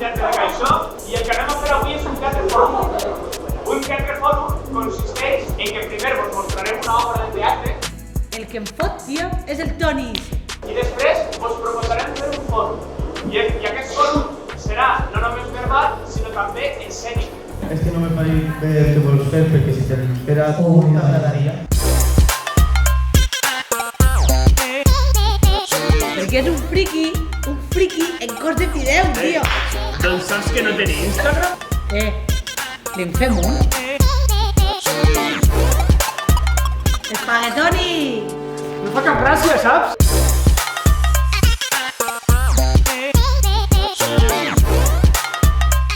teatre de Caixó i el que anem a fer avui és un teatre fòrum. Un teatre fòrum consisteix en que primer vos mostrarem una obra de teatre. El que em fot, tia, és el Toni. I després vos proposarem fer un fòrum. I aquest fòrum serà no només verbal, sinó també escènic. És que no me pareix bé el que vols fer, perquè si te l'esperes t'agradaria. Perquè és un friki en cos de fideu, tio. Doncs saps que no tenia Instagram? Li en fem un? Espaguetoni! No fa cap gràcia, saps?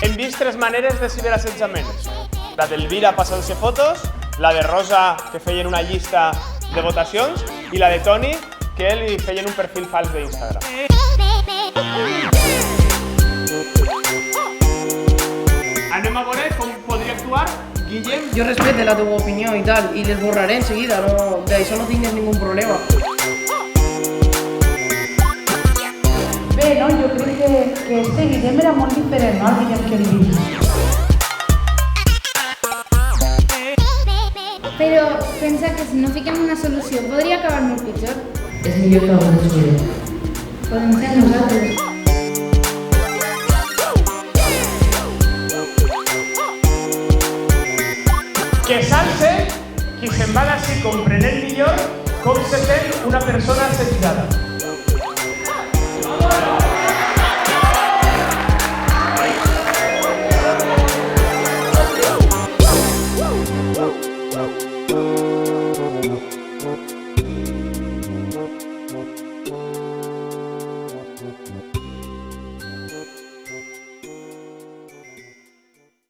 Hem vist tres maneres de ciberassetjament. La d'Elvira passant-se fotos, la de Rosa, que feien una llista de votacions, i la de Toni, que li feien un perfil fals d'Instagram. Anem a veure com podria actuar Guillem. Jo respecte la teva opinió i tal, i les borraré enseguida, no, d'això no tingues ningú problema. Bé, no? Jo crec que este Guillem era molt diferent, no? Al Guillem que hem vist. Però pensa que si no fiquem una solució podria acabar molt pitjor. És millor que algú descuide. Podem ser nosaltres. Que s'alce qui se'n va d'ací comprenent millor com se sent una persona assetjada.